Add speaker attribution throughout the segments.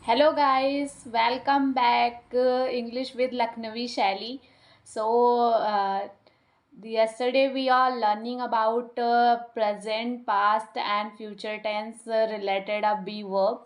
Speaker 1: Hello guys, welcome back English with Lucknowi Shaili. Yesterday we are learning about present, past and future tense related a be verb.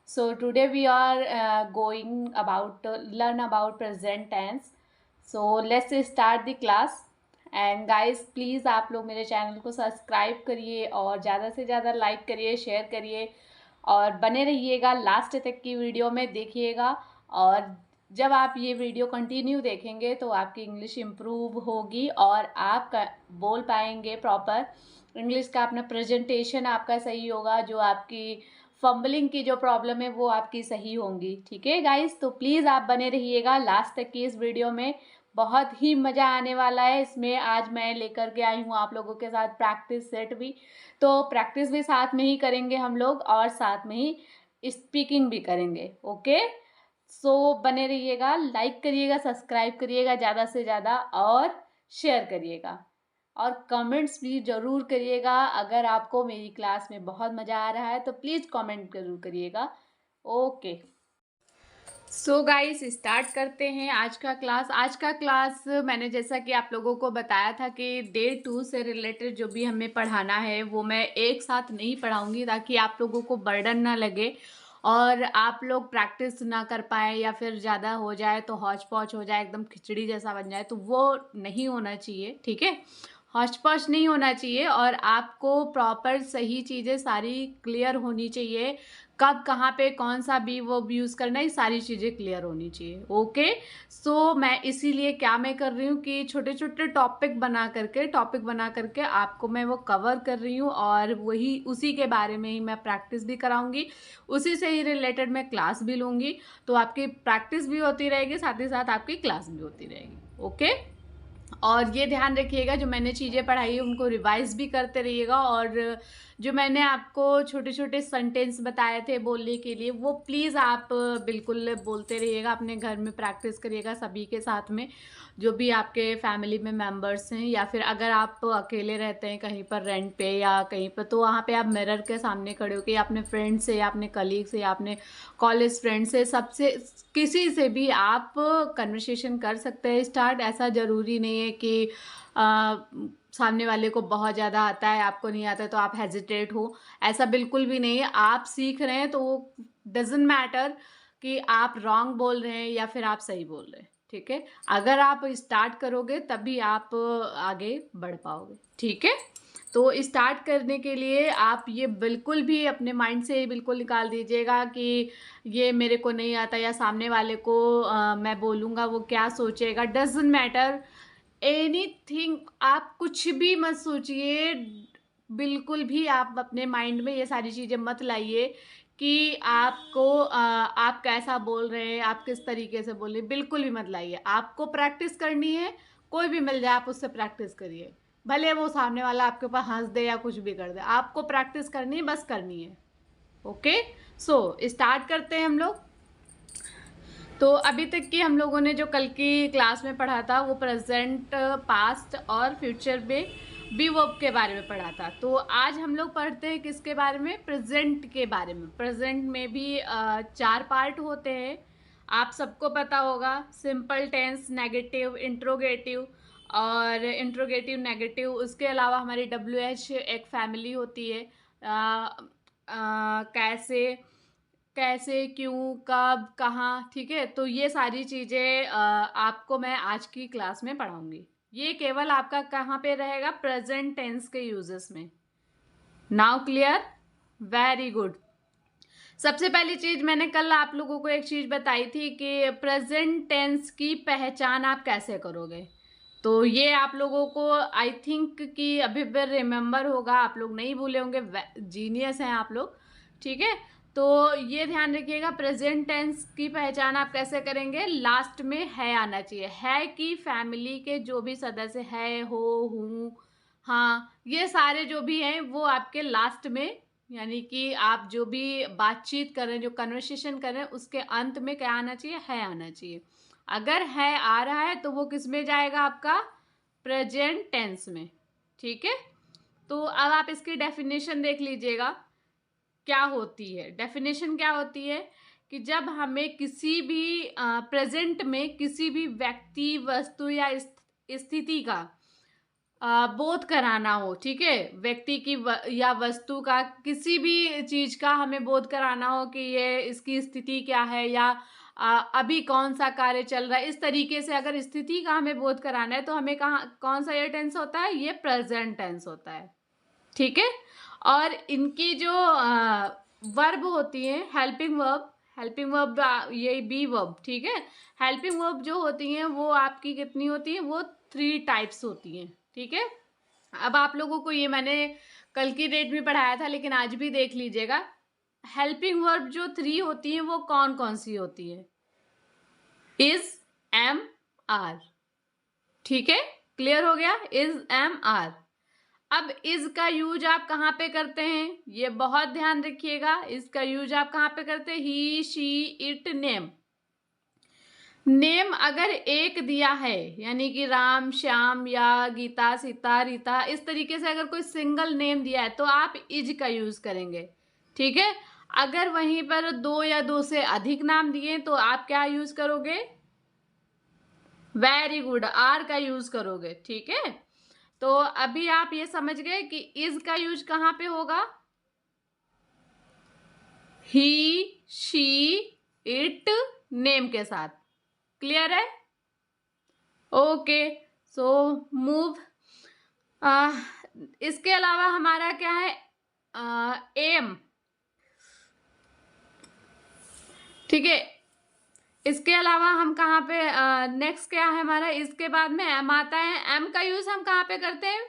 Speaker 1: So today we are going about learn about present tense. So let's start the class. And guys please आप लोग मेरे channel को subscribe करिए और ज़्यादा से ज़्यादा like करिए, शेयर करिए और बने रहिएगा, लास्ट तक की वीडियो में देखिएगा। और जब आप ये वीडियो कंटिन्यू देखेंगे तो आपकी इंग्लिश इम्प्रूव होगी और आप बोल पाएंगे प्रॉपर इंग्लिश का। अपना प्रेजेंटेशन आपका सही होगा, जो आपकी फंबलिंग की जो प्रॉब्लम है वो आपकी सही होंगी। ठीक है गाइस, तो प्लीज़ आप बने रहिएगा लास्ट तक की इस वीडियो में, बहुत ही मज़ा आने वाला है इसमें। आज मैं लेकर के आई हूँ आप लोगों के साथ प्रैक्टिस सेट भी, तो प्रैक्टिस भी साथ में ही करेंगे हम लोग और साथ में ही स्पीकिंग भी करेंगे। ओके, सो बने रहिएगा, लाइक करिएगा, सब्सक्राइब करिएगा ज़्यादा से ज़्यादा और शेयर करिएगा और कमेंट्स भी ज़रूर करिएगा। अगर आपको मेरी क्लास में बहुत मज़ा आ रहा है तो प्लीज़ कमेंट ज़रूर करिएगा। ओके, सो गाइस स्टार्ट करते हैं आज का क्लास। आज का क्लास मैंने जैसा कि आप लोगों को बताया था कि डे 2 से रिलेटेड जो भी हमें पढ़ाना है वो मैं एक साथ नहीं पढ़ाऊंगी, ताकि आप लोगों को बर्डन ना लगे और आप लोग प्रैक्टिस ना कर पाए या फिर ज़्यादा हो जाए तो हौच पौच हो जाए, एकदम खिचड़ी जैसा बन जाए, तो वो नहीं होना चाहिए। ठीक है, हौच पौच नहीं होना चाहिए और आपको प्रॉपर सही चीज़ें सारी क्लियर होनी चाहिए। कब कहाँ पे कौन सा भी वर्ब यूज़ करना है, ये सारी चीज़ें क्लियर होनी चाहिए। ओके, सो मैं इसीलिए क्या मैं कर रही हूँ कि छोटे छोटे टॉपिक बना करके आपको मैं वो कवर कर रही हूँ और वही उसी के बारे में ही मैं प्रैक्टिस भी कराऊंगी, उसी से ही रिलेटेड मैं क्लास भी लूँगी। तो आपकी प्रैक्टिस भी होती रहेगी, साथ ही साथ आपकी क्लास भी होती रहेगी। ओके, और ये ध्यान रखिएगा जो मैंने चीज़ें पढ़ाई है उनको रिवाइज भी करते रहिएगा, और जो मैंने आपको छोटे छोटे सेंटेंस बताए थे बोलने के लिए वो प्लीज़ आप बिल्कुल बोलते रहिएगा, अपने घर में प्रैक्टिस करिएगा सभी के साथ में, जो भी आपके फैमिली में मेंबर्स हैं, या फिर अगर आप अकेले रहते हैं कहीं पर रेंट पे या कहीं पर, तो वहाँ पे आप मिरर के सामने खड़े होकर अपने फ्रेंड से या अपने कलीग से या अपने कॉलेज फ्रेंड से, सबसे किसी से भी आप कन्वर्सेशन कर सकते हैं स्टार्ट। ऐसा ज़रूरी नहीं है कि सामने वाले को बहुत ज़्यादा आता है, आपको नहीं आता है तो आप हेजिटेट हो, ऐसा बिल्कुल भी नहीं है। आप सीख रहे हैं तो वो डजेंट मैटर कि आप रॉन्ग बोल रहे हैं या फिर आप सही बोल रहे हैं। ठीक है, अगर आप स्टार्ट करोगे तभी आप आगे बढ़ पाओगे। ठीक है, तो स्टार्ट करने के लिए आप ये बिल्कुल भी अपने माइंड से बिल्कुल निकाल दीजिएगा कि ये मेरे को नहीं आता या सामने वाले को मैं बोलूँगा वो क्या सोचेगा, डजेंट मैटर एनीथिंग। आप कुछ भी मत सोचिए, बिल्कुल भी आप अपने माइंड में ये सारी चीज़ें मत लाइए कि आपको आप कैसा बोल रहे हैं, आप किस तरीके से बोल रहे हैं, बिल्कुल भी मत लाइए। आपको प्रैक्टिस करनी है, कोई भी मिल जाए आप उससे प्रैक्टिस करिए, भले वो सामने वाला आपके ऊपर हंस दे या कुछ भी कर दे, आपको प्रैक्टिस करनी है, बस करनी है। ओके, सो स्टार्ट करते हैं हम लोग। तो अभी तक की हम लोगों ने जो कल की क्लास में पढ़ा था वो प्रेजेंट, पास्ट और फ्यूचर में बी वर्ब के बारे में पढ़ा था। तो आज हम लोग पढ़ते हैं किसके बारे में, प्रेजेंट के बारे में। प्रेजेंट में भी 4 पार्ट होते हैं, आप सबको पता होगा। सिंपल टेंस, नेगेटिव, इंट्रोगेटिव और इंट्रोगेटिव नेगेटिव। उसके अलावा हमारी WH एक फैमिली होती है, कैसे, कैसे, क्यों, कब, कहाँ। ठीक है, तो ये सारी चीज़ें आपको मैं आज की क्लास में पढ़ाऊंगी। ये केवल आपका कहाँ पे रहेगा, प्रेजेंट टेंस के यूजेस में। Now clear, very good. सबसे पहली चीज मैंने कल आप लोगों को एक चीज बताई थी कि प्रेजेंट टेंस की पहचान आप कैसे करोगे। तो ये आप लोगों को आई थिंक कि अभी भी रिमेम्बर होगा, आप लोग नहीं भूले होंगे, जीनियस हैं आप लोग। ठीक है, तो ये ध्यान रखिएगा, प्रेजेंट टेंस की पहचान आप कैसे करेंगे, लास्ट में है आना चाहिए। है कि फैमिली के जो भी सदस्य है, हो, हूँ, हाँ, ये सारे जो भी हैं वो आपके लास्ट में, यानी कि आप जो भी बातचीत कर रहे हैं, जो कन्वर्सेशन कर रहे हैं, उसके अंत में क्या आना चाहिए, है आना चाहिए। अगर है आ रहा है तो वो किस में जाएगा, आपका प्रेजेंट टेंस में। ठीक है, तो अब आप इसकी डेफिनेशन देख लीजिएगा क्या होती है। डेफिनेशन क्या होती है कि जब हमें किसी भी प्रेजेंट में किसी भी व्यक्ति, वस्तु या स्थिति का बोध कराना हो, ठीक है, व्यक्ति की या वस्तु का, किसी भी चीज का हमें बोध कराना हो कि ये इसकी स्थिति क्या है या अभी कौन सा कार्य चल रहा है, इस तरीके से अगर स्थिति का हमें बोध कराना है तो हमें कौन सा ये टेंस होता है, ये प्रेजेंट टेंस होता है, ठीक है। और इनकी जो वर्ब होती है, हेल्पिंग वर्ब ये बी वर्ब, ठीक है। हेल्पिंग वर्ब जो होती हैं वो आपकी कितनी होती है, वो 3 टाइप्स होती हैं, ठीक है। अब आप लोगों को ये मैंने कल की डेट में पढ़ाया था, लेकिन आज भी देख लीजिएगा। हेल्पिंग वर्ब जो 3 होती हैं वो कौन कौन सी होती है, इज, एम, आर, ठीक है, क्लियर हो गया, इज, एम, आर। अब इज का यूज आप कहाँ पे करते हैं, ये बहुत ध्यान रखिएगा। इसका यूज आप कहाँ पे करते हैं, ही, शी, इट, नेम। नेम अगर एक दिया है, यानी कि राम, श्याम या गीता, सीता, रीता, इस तरीके से अगर कोई सिंगल नेम दिया है तो आप इज का यूज करेंगे, ठीक है। अगर वहीं पर 2 या 2 से अधिक नाम दिए तो आप क्या यूज करोगे, वेरी गुड, आर का यूज करोगे, ठीक है। तो अभी आप ये समझ गए कि इज का यूज कहाँ पे होगा, ही, शी, इट, नेम के साथ, क्लियर है, ओके। So move. इसके अलावा हमारा क्या है, एम, ठीक है। इसके अलावा हम कहाँ पे, नेक्स्ट क्या है हमारा, इसके बाद में एम आता है। एम का यूज हम कहाँ पे करते हैं,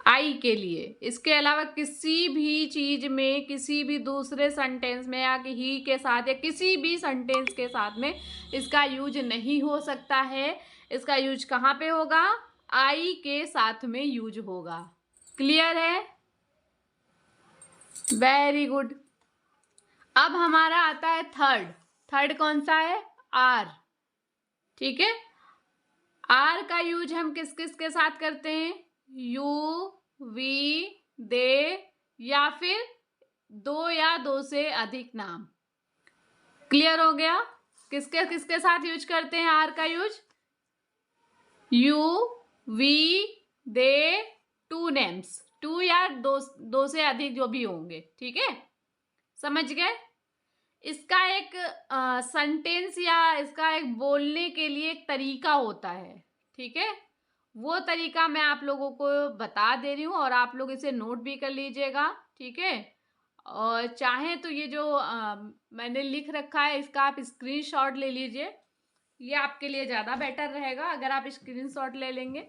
Speaker 1: आई के लिए। इसके अलावा किसी भी चीज में, किसी भी दूसरे सेंटेंस में या ही के साथ या किसी भी सेंटेंस के साथ में इसका यूज नहीं हो सकता है। इसका यूज कहाँ पे होगा, आई के साथ में यूज होगा, क्लियर है, वेरी गुड। अब हमारा आता है थर्ड कौन सा है, आर, ठीक है। आर का यूज हम किस किस के साथ करते हैं, यू, वी, दे, या फिर 2 या 2 से अधिक नाम, क्लियर हो गया। किसके किसके साथ यूज करते हैं आर का use, you, we, they, 2 names, 2 या 2 से अधिक जो भी होंगे, ठीक है, समझ गए। इसका एक सेंटेंस या इसका एक बोलने के लिए एक तरीका होता है, ठीक है। वो तरीका मैं आप लोगों को बता दे रही हूँ और आप लोग इसे नोट भी कर लीजिएगा, ठीक है। और चाहें तो ये जो मैंने लिख रखा है इसका आप स्क्रीनशॉट ले लीजिए, ये आपके लिए ज़्यादा बेटर रहेगा अगर आप स्क्रीनशॉट ले लेंगे।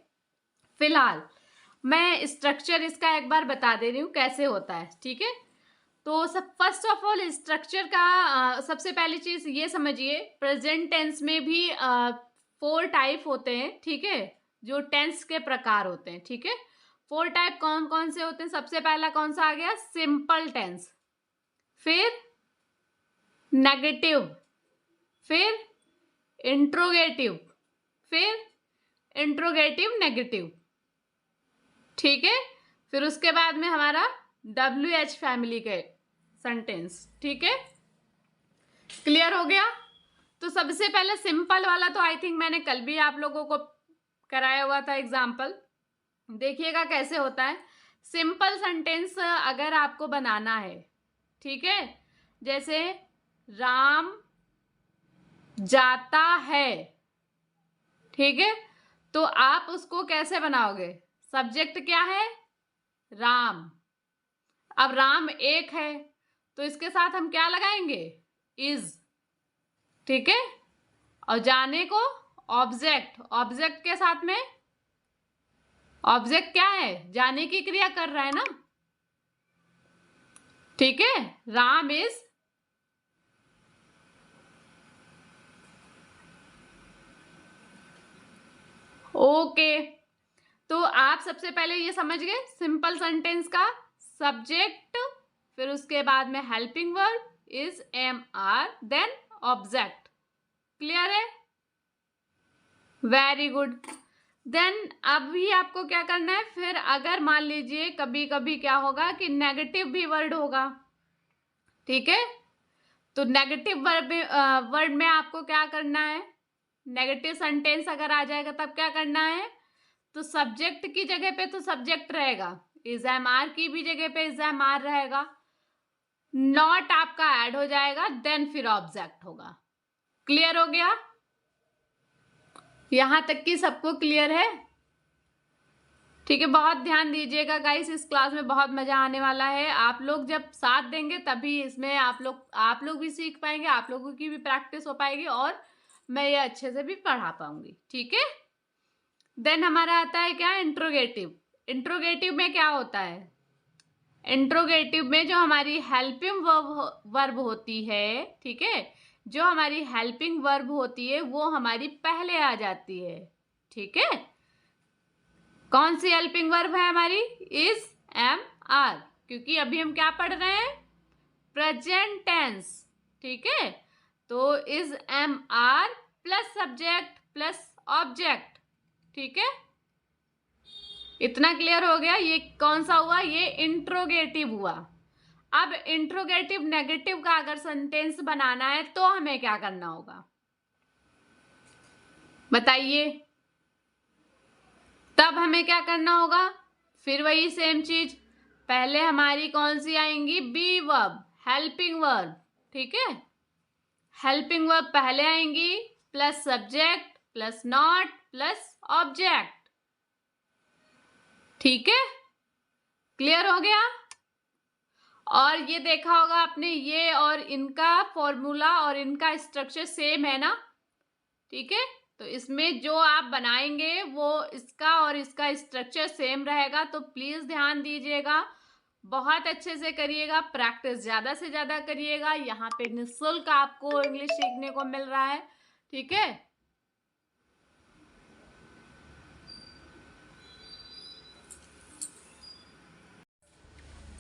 Speaker 1: फिलहाल मैं स्ट्रक्चर इसका एक बार बता दे रही हूँ कैसे होता है, ठीक है। तो सब फर्स्ट ऑफ ऑल स्ट्रक्चर का सबसे पहली चीज ये समझिए, प्रेजेंट टेंस में भी 4 टाइप होते हैं, ठीक है, जो टेंस के प्रकार होते हैं, ठीक है। 4 टाइप कौन कौन से होते हैं, सबसे पहला कौन सा आ गया, सिंपल टेंस, फिर नेगेटिव, फिर इंट्रोगेटिव, फिर इंट्रोगेटिव नेगेटिव, ठीक है। फिर उसके बाद में हमारा WH फैमिली के सेंटेंस, ठीक है, क्लियर हो गया। तो सबसे पहले सिंपल वाला तो आई थिंक मैंने कल भी आप लोगों को कराया हुआ था एग्जाम्पल, देखिएगा कैसे होता है। सिंपल सेंटेंस अगर आपको बनाना है, ठीक है, जैसे राम जाता है, ठीक है, तो आप उसको कैसे बनाओगे, सब्जेक्ट क्या है, राम। अब राम एक है तो इसके साथ हम क्या लगाएंगे, इज, ठीक है। और जाने को ऑब्जेक्ट, ऑब्जेक्ट के साथ में ऑब्जेक्ट क्या है, जाने की क्रिया कर रहा है ना, ठीक है, राम इज, ओके। तो आप सबसे पहले ये समझ गए सिंपल सेंटेंस का सब्जेक्ट, फिर उसके बाद में helping verb is, am, are, then object, clear है, वेरी गुड। देन अभी आपको क्या करना है, फिर अगर मान लीजिए कभी कभी क्या होगा कि नेगेटिव भी वर्ड होगा, ठीक है, तो नेगेटिव वर्ड में आपको क्या करना है, नेगेटिव सेंटेंस अगर आ जाएगा तब क्या करना है, तो सब्जेक्ट की जगह पे तो सब्जेक्ट रहेगा, इज एम आर की भी जगह पे इज एम आर रहेगा, नॉट आपका ऐड हो जाएगा, देन फिर ऑब्जेक्ट होगा। क्लियर हो गया? यहां तक की सबको क्लियर है? ठीक है, बहुत ध्यान दीजिएगा गाइस, इस क्लास में बहुत मजा आने वाला है। आप लोग जब साथ देंगे तभी इसमें आप लोग भी सीख पाएंगे, आप लोगों की भी प्रैक्टिस हो पाएगी और मैं ये अच्छे से भी पढ़ा पाऊंगी। ठीक है, देन हमारा आता है क्या, इंट्रोगेटिव। इंट्रोगेटिव में क्या होता है, इंट्रोगेटिव में जो हमारी हेल्पिंग वर्ब होती है, ठीक है, जो हमारी हेल्पिंग वर्ब होती है वो हमारी पहले आ जाती है। ठीक है, कौन सी हेल्पिंग वर्ब है हमारी, इज एम आर, क्योंकि अभी हम क्या पढ़ रहे हैं, प्रेजेंट टेंस। ठीक है, तो is am are plus subject plus object. ठीक है, इतना क्लियर हो गया? ये कौन सा हुआ, ये इंट्रोगेटिव हुआ। अब इंट्रोगेटिव नेगेटिव का अगर सेंटेंस बनाना है तो हमें क्या करना होगा बताइए, तब हमें क्या करना होगा, फिर वही सेम चीज, पहले हमारी कौन सी आएंगी, बी वर्ब, हेल्पिंग वर्ब। ठीक है, हेल्पिंग वर्ब पहले आएंगी plus subject plus not plus object. ठीक है, क्लियर हो गया? और ये देखा होगा आपने, ये और इनका फॉर्मूला और इनका स्ट्रक्चर सेम है ना। ठीक है, तो इसमें जो आप बनाएंगे वो इसका और इसका स्ट्रक्चर सेम रहेगा, तो प्लीज ध्यान दीजिएगा, बहुत अच्छे से करिएगा, प्रैक्टिस ज्यादा से ज्यादा करिएगा। यहाँ पे निःशुल्क आपको इंग्लिश सीखने को मिल रहा है। ठीक है,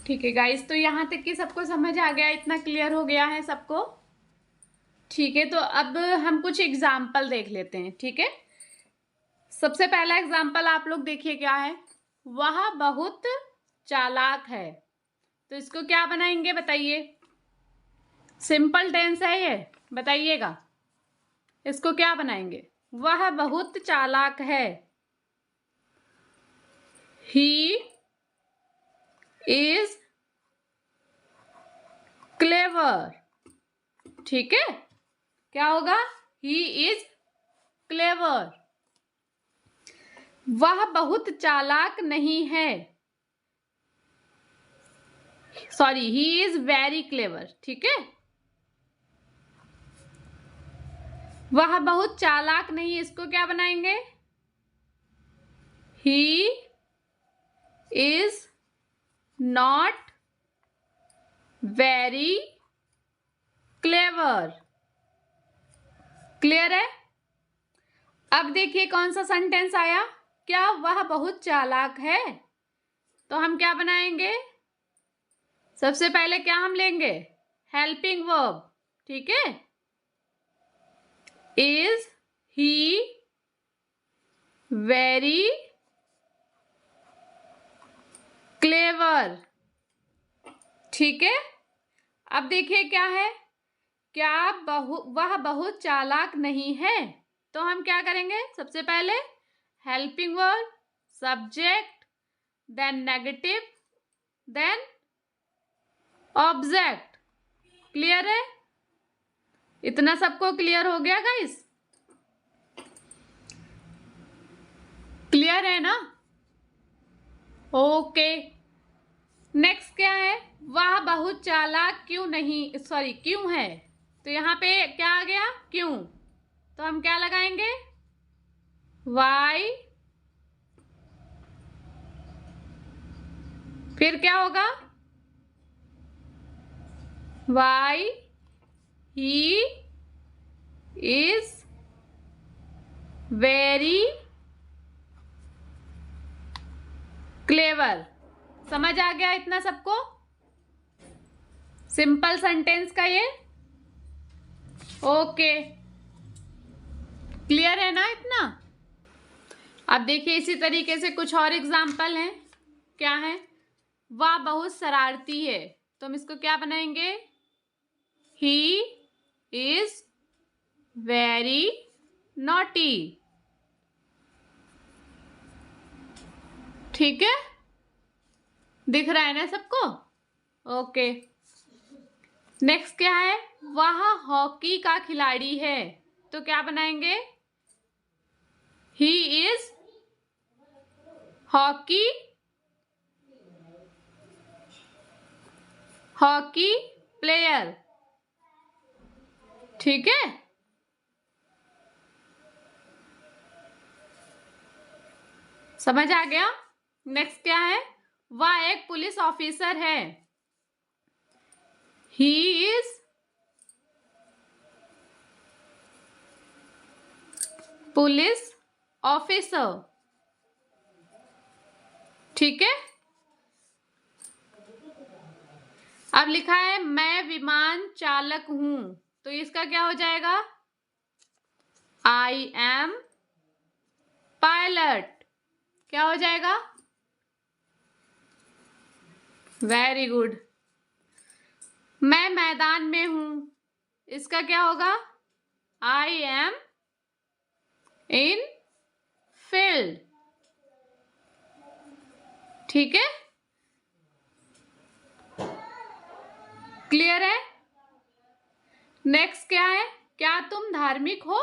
Speaker 1: ठीक है गाइस, तो यहाँ तक कि सबको समझ आ गया, इतना क्लियर हो गया है सबको? ठीक है, तो अब हम कुछ एग्जाम्पल देख लेते हैं। ठीक है, सबसे पहला एग्जाम्पल आप लोग देखिए क्या है, वह बहुत चालाक है, तो इसको क्या बनाएंगे बताइए, सिंपल टेंस है ये, बताइएगा इसको क्या बनाएंगे, वह बहुत चालाक है, ही इज क्लेवर। ठीक है, क्या होगा, ही इज क्लेवर, वह बहुत चालाक नहीं है, sorry he is very clever. ठीक है, वह बहुत चालाक नहीं, इसको क्या बनाएंगे, he is not very clever. Clear है? अब देखिए कौन सा सेंटेंस आया, क्या वह बहुत चालाक है, तो हम क्या बनाएंगे, सबसे पहले क्या हम लेंगे, हेल्पिंग वर्ब। ठीक है, इज ही वेरी क्लेवर। ठीक है, अब देखिए क्या है, क्या वह बहुत चालाक नहीं है, तो हम क्या करेंगे, सबसे पहले helping verb, subject, then negative, then object. Clear है? इतना सबको क्लियर हो गया गाइस? क्लियर है ना? ओके, नेक्स्ट क्या है, वह बहुत चालाक क्यों नहीं, सॉरी क्यों है, तो यहाँ पे क्या आ गया, क्यों, तो हम क्या लगाएंगे, वाई, फिर क्या होगा, why he is very clever. समझ आ गया इतना सबको, सिंपल सेंटेंस का ये? ओके, क्लियर है ना इतना? अब देखिए इसी तरीके से कुछ और एग्जाम्पल हैं, क्या है, वह बहुत शरारती है, तो हम इसको क्या बनाएंगे, ही इज वेरी नॉटी। ठीक है, दिख रहा है ना सबको? ओके। नेक्स्ट क्या है? वह हॉकी का खिलाड़ी है, तो क्या बनाएंगे? He is hockey player. ठीक है, समझ आ गया? नेक्स्ट क्या है? वह एक पुलिस ऑफिसर है। He is police officer. ठीक है, अब लिखा है मैं विमान चालक हूं, तो इसका क्या हो जाएगा? I am pilot. क्या हो जाएगा? Very good. मैं मैदान में हूं, इसका क्या होगा? I am in field. ठीक है, क्लियर है? नेक्स्ट क्या है? क्या तुम धार्मिक हो?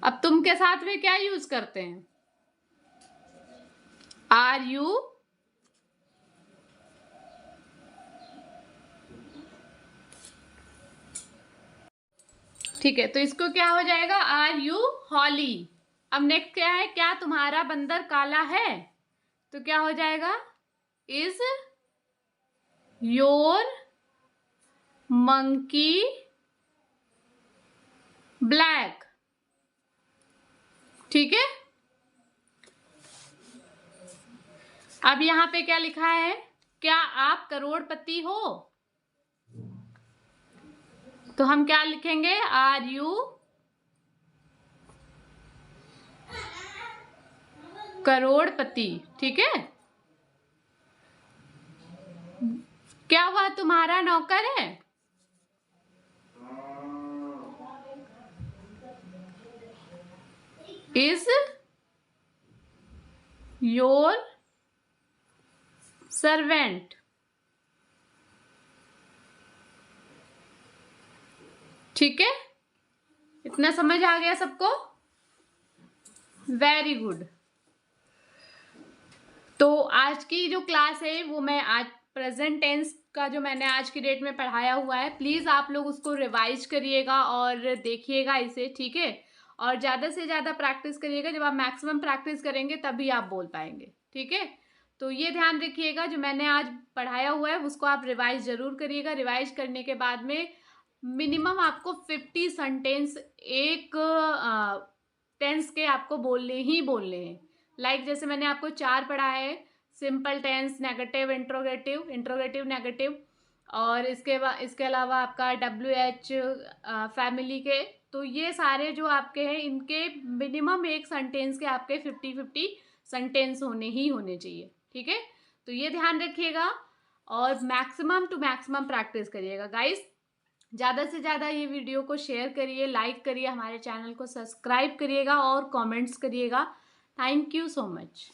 Speaker 1: अब तुम के साथ में क्या यूज करते हैं? आर यू ठीक है, तो इसको क्या हो जाएगा? आर यू हॉली। अब नेक्स्ट क्या है? क्या तुम्हारा बंदर काला है? तो क्या हो जाएगा? Is your monkey black. ठीक है, अब यहां पे क्या लिखा है? क्या आप करोड़पति हो? तो हम क्या लिखेंगे? आर यू करोड़पति। ठीक है, क्या वह तुम्हारा नौकर है? Is your servant. ठीक है, इतना समझ आ गया सबको? Very good. तो आज की जो क्लास है वो मैं आज प्रेजेंट टेंस का जो मैंने आज की डेट में पढ़ाया हुआ है, प्लीज आप लोग उसको रिवाइज करिएगा और देखिएगा इसे। ठीक है, और ज्यादा से ज्यादा प्रैक्टिस करिएगा। जब आप मैक्सिमम प्रैक्टिस करेंगे तभी आप बोल पाएंगे। ठीक है, तो ये ध्यान रखिएगा, जो मैंने आज पढ़ाया हुआ है उसको आप रिवाइज जरूर करिएगा। रिवाइज करने के बाद में मिनिमम आपको 50 सेंटेंस एक टेंस के आपको बोलने हैं। लाइक जैसे मैंने आपको 4 पढ़ा है, simple tense, negative, interrogative, interrogative negative, और इसके अलावा आपका WH फैमिली के। तो ये सारे जो आपके हैं इनके मिनिमम एक सेंटेंस के आपके 50-50 सेंटेंस होने चाहिए। ठीक है, तो ये ध्यान रखिएगा और मैक्सिमम टू मैक्सिमम प्रैक्टिस करिएगा गाइस। ज़्यादा से ज़्यादा ये वीडियो को शेयर करिए, लाइक करिए, हमारे चैनल को सब्सक्राइब करिएगा और कमेंट्स करिएगा। Thank you so much.